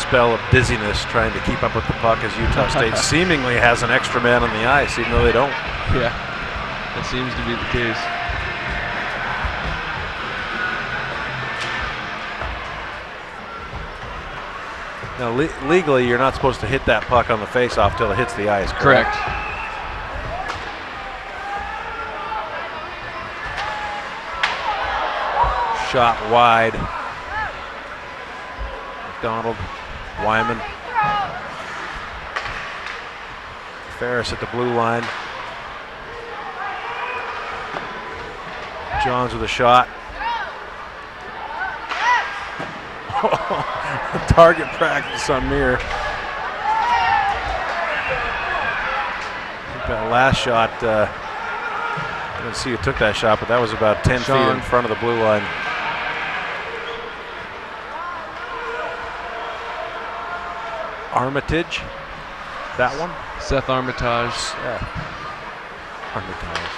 spell of dizziness trying to keep up with the puck as Utah State seemingly has an extra man on the ice, even though they don't. Yeah, that seems to be the case. Now, legally, you're not supposed to hit that puck on the face-off till it hits the ice, correct? Shot wide. McDonald, Wyman. Ferris at the blue line. Johns with a shot. Target practice on Mir. I think that last shot, I didn't see who took that shot, but that was about 10 feet in front of the blue line. Armitage, that one? Seth Armitage. Yeah. Armitage.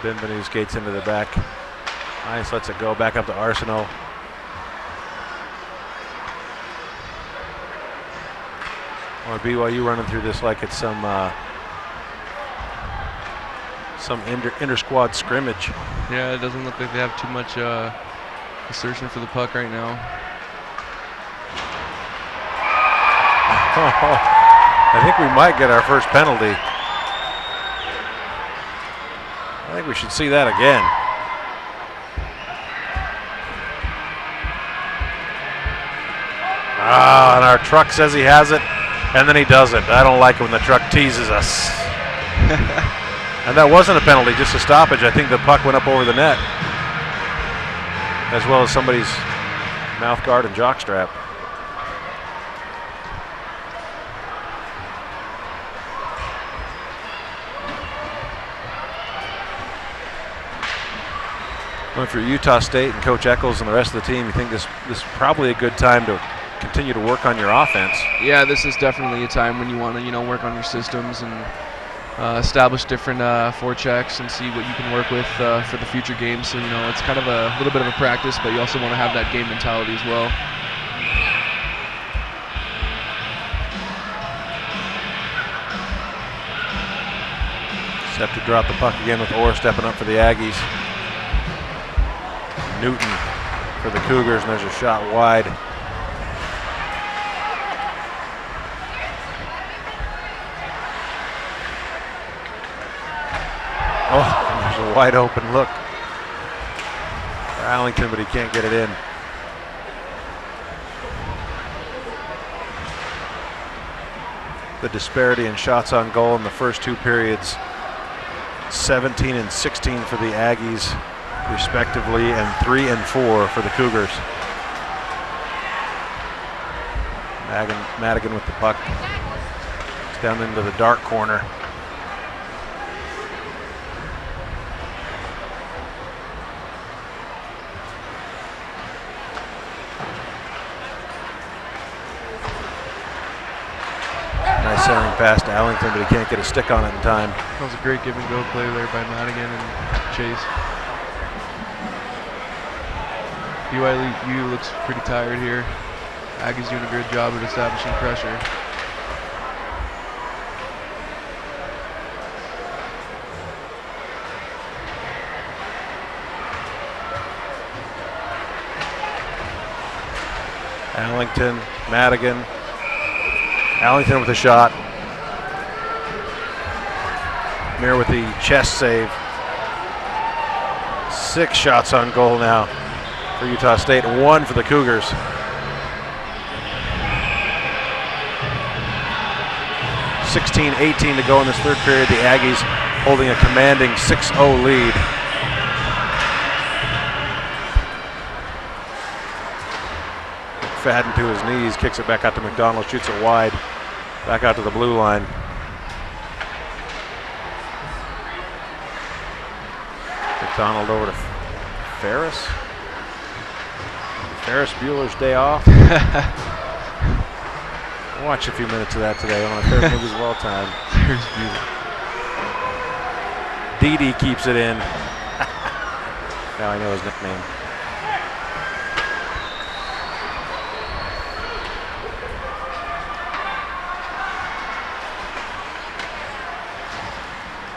Benvenu skates into the back. Nice, lets it go back up to Arsenault. Or BYU running through this like it's some inter-squad scrimmage. Yeah, it doesn't look like they have too much assertion for the puck right now. I think we might get our first penalty. I think we should see that again. And our truck says he has it, and then he doesn't. I don't like it when the truck teases us. And that wasn't a penalty, just a stoppage. I think the puck went up over the net, as well as somebody's mouth guard and jockstrap. Well, if you're Utah State and Coach Eccles and the rest of the team, you think this is probably a good time to continue to work on your offense. Yeah, this is definitely a time when you want to, work on your systems and establish different forechecks and see what you can work with for the future games. So, it's kind of a little bit of a practice, but you also want to have that game mentality as well. Just have to drop the puck again with Orr stepping up for the Aggies. Newton for the Cougars, and there's a shot wide. Oh, there's a wide open look for Allington, but he can't get it in. The disparity in shots on goal in the first two periods, 17 and 16 for the Aggies respectively, and 3 and 4 for the Cougars. Madigan with the puck. It's down into the dark corner. Nice centering pass to Allington, but he can't get a stick on it in time. That was a great give and go play there by Madigan and Chase. BYU looks pretty tired here. Aggies doing a good job of establishing pressure. Allington, Madigan. Allington with a shot. Mir with the chest save. 6 shots on goal now for Utah State, 1 for the Cougars. (16:18) to go in this third period. The Aggies holding a commanding 6-0 lead. McFadden to his knees, kicks it back out to McDonald, shoots it wide, back out to the blue line. McDonald over to Ferris. Ferris Bueller's Day Off. Watch a few minutes of that today on Ferris Movies of All Time. Ferris Bueller. Didi keeps it in. Now I know his nickname.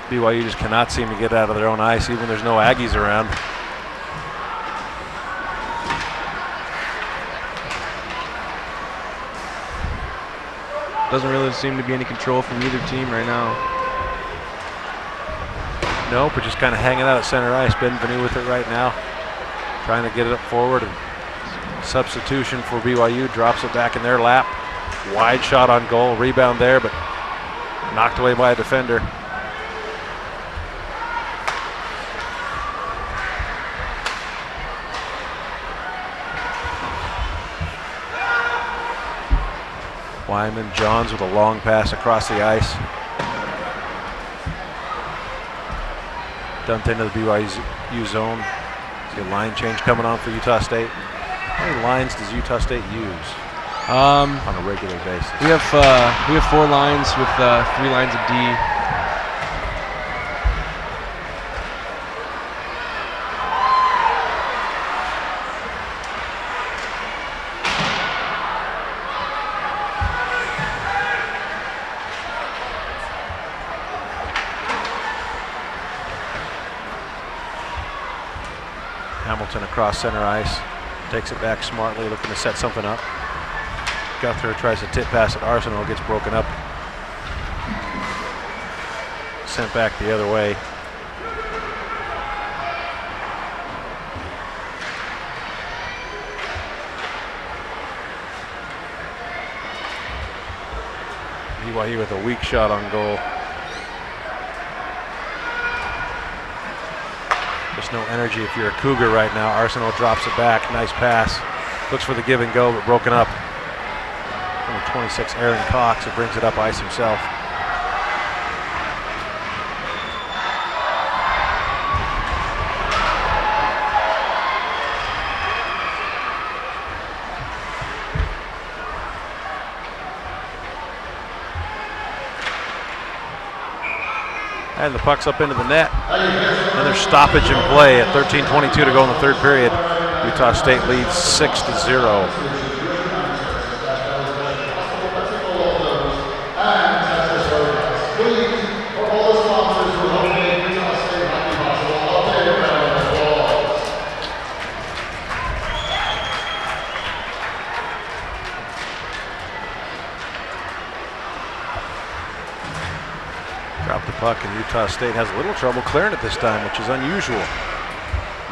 BYU just cannot seem to get out of their own ice, even when there's no Aggies around. Doesn't really seem to be any control from either team right now. No, but just kind of hanging out at center ice. Benvenu with it right now, trying to get it up forward. And substitution for BYU, drops it back in their lap. Wide shot on goal, rebound there, but knocked away by a defender. Wyman Johns with a long pass across the ice. Dumped into the BYU zone. See a line change coming on for Utah State. How many lines does Utah State use on a regular basis? We have 4 lines with 3 lines of D. Hamilton across center ice, takes it back smartly, looking to set something up. Guthrie tries to tip pass at Arsenal, gets broken up. Sent back the other way. BYU with a weak shot on goal. Just no energy if you're a Cougar right now. Arsenal drops it back, nice pass. Looks for the give and go, but broken up. Number 26, Aaron Cox, who brings it up ice himself. And the puck's up into the net. Another stoppage in play at 13:22 to go in the third period. Utah State leads 6-0. Dropped the puck, and Utah State has a little trouble clearing it this time, which is unusual.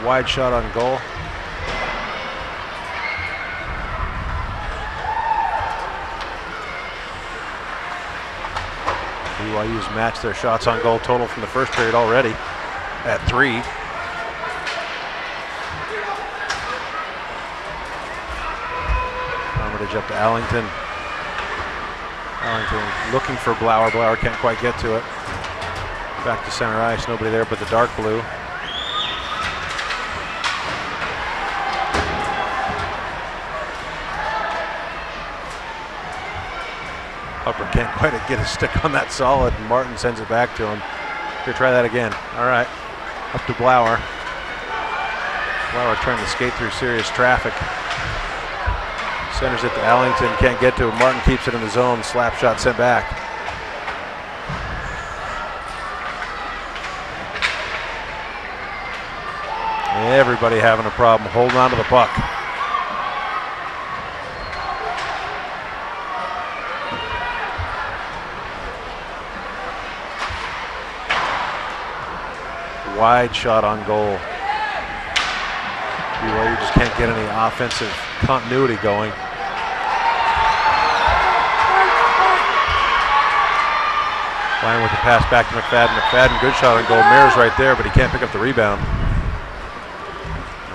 Wide shot on goal. BYU's matched their shots on goal total from the first period already at 3. Armitage up to Allington. Allington looking for Blauer. Blauer can't quite get to it. Back to center ice, nobody there but the dark blue. Upper can't quite get a stick on that solid, and Martin sends it back to him. Here, try that again. All right, up to Blauer. Blauer trying to skate through serious traffic. Centers it to Allington, can't get to it. Martin keeps it in the zone, slap shot sent back. Everybody having a problem holding on to the puck. Wide shot on goal. BYU just can't get any offensive continuity going. Playing with the pass back to McFadden. McFadden, good shot on goal. Mears right there, but he can't pick up the rebound.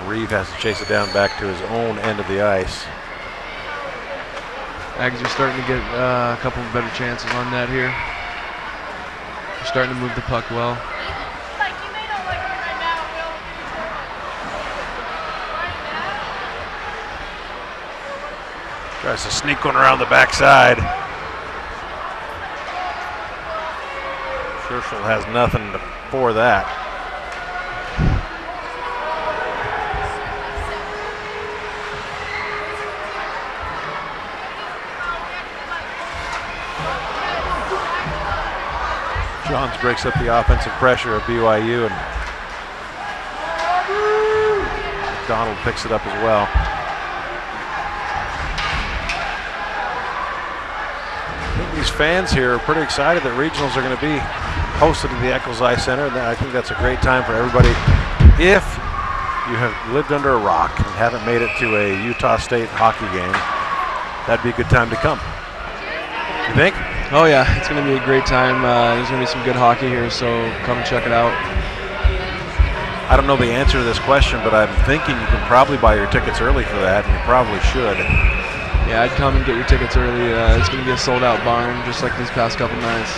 Reeve has to chase it down back to his own end of the ice. Aggies are starting to get a couple of better chances on that here. They're starting to move the puck well. Tries to sneak one around the backside. Scherschel has nothing for that. Johns breaks up the offensive pressure of BYU, and McDonald picks it up as well. I think these fans here are pretty excited that regionals are going to be hosted at the Eccles Eye Center, and I think that's a great time for everybody. If you have lived under a rock and haven't made it to a Utah State hockey game, that'd be a good time to come. You think? Oh yeah, it's going to be a great time. There's going to be some good hockey here, so come and check it out. I don't know the answer to this question, but I'm thinking you can probably buy your tickets early for that, and you probably should. Yeah, I'd come and get your tickets early. It's going to be a sold-out barn, just like these past couple nights.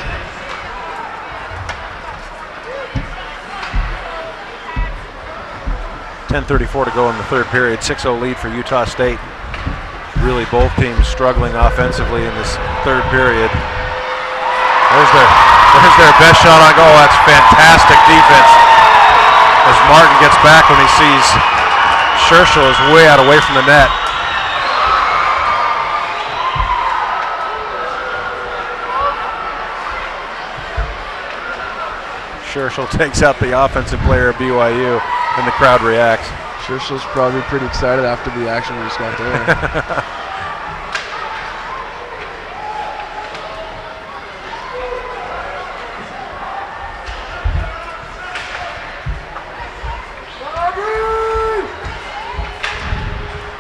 .10:34 to go in the third period. 6-0 lead for Utah State. Really, both teams struggling offensively in this third period. There's their best shot on goal. That's fantastic defense. As Martin gets back when he sees Scherschel is way away from the net. Scherschel takes out the offensive player of BYU, and the crowd reacts. Scherschel's probably pretty excited after the action we just got there.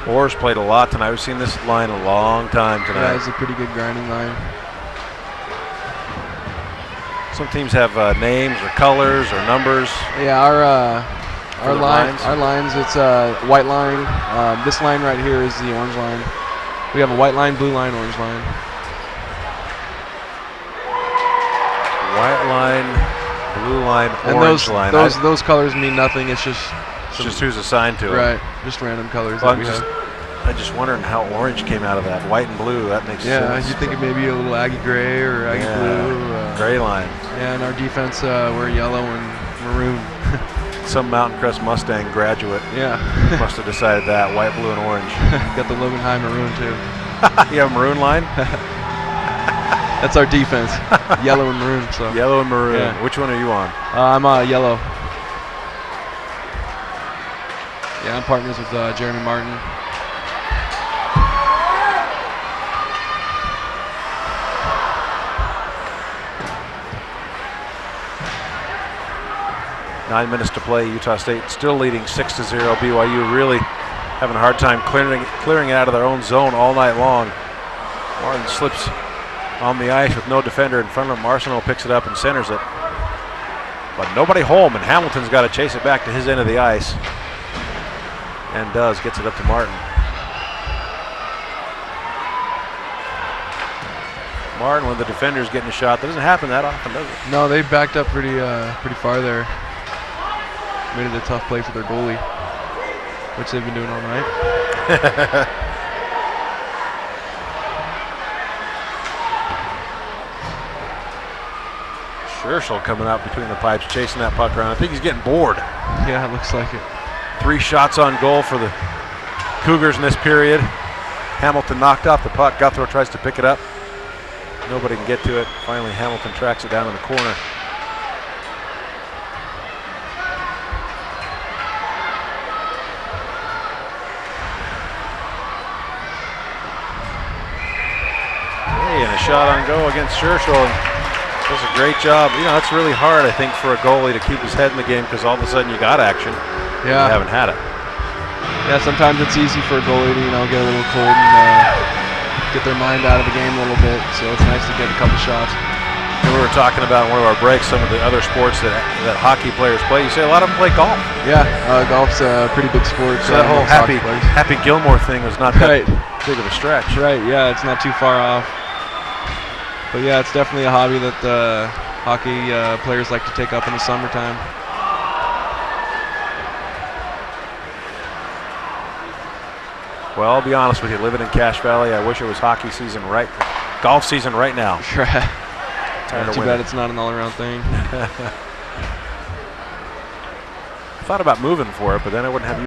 Orr's played a lot tonight. We've seen this line a long time tonight. Yeah, it's a pretty good grinding line. Some teams have names or colors or numbers. Yeah, our lines, it's a white line. This line right here is the orange line. We have a white line, blue line, orange line. White line, blue line, and orange line. Those colors mean nothing. It's just who's assigned to it. Right, just random colors Well, that we have. I'm just wondering how orange came out of that. White and blue, that makes sense. Yeah, you'd think it may be a little Aggie gray or Aggie blue. Gray line. Yeah, and our defense, we're yellow and maroon. Some Mountain Crest Mustang graduate must have decided that, white, blue, and orange. Got the Logan High maroon too. You have a maroon line? That's our defense, yellow and maroon. So. Yellow and maroon. Yeah. Which one are you on? I'm yellow. Yeah, I'm partners with Jeremy Martin. Nine minutes to play. Utah State still leading 6-0. BYU really having a hard time clearing it out of their own zone all night long. Martin slips on the ice with no defender in front of him. Arsenault picks it up and centers it. But nobody home, and Hamilton's got to chase it back to his end of the ice. And gets it up to Martin. Martin, when the defender's getting a shot, that doesn't happen that often, does it? No, they backed up pretty far there. Made it a tough play for their goalie, which they've been doing all night. Scherschel coming out between the pipes, chasing that puck around. I think he's getting bored. Yeah, it looks like it. 3 shots on goal for the Cougars in this period. Hamilton knocked off the puck. Guthrow tries to pick it up. Nobody can get to it. Finally, Hamilton tracks it down in the corner. Hey, and a shot on goal against Scherschel. Does a great job. You know, it's really hard, I think, for a goalie to keep his head in the game because all of a sudden you got action. Yeah. You haven't had it. Yeah, sometimes it's easy for a goalie to, get a little cold and get their mind out of the game a little bit. So it's nice to get a couple shots. And we were talking about in one of our breaks some of the other sports that hockey players play. You say a lot of them play golf. Yeah, golf's a pretty big sport. So that whole Happy Gilmore thing was not that big of a stretch. Right, yeah, it's not too far off. But yeah, it's definitely a hobby that hockey players like to take up in the summertime. Well, I'll be honest with you, living in Cache Valley, I wish it was golf season right now. Right. Too bad it's not an all-around thing. I thought about moving for it, but then I wouldn't have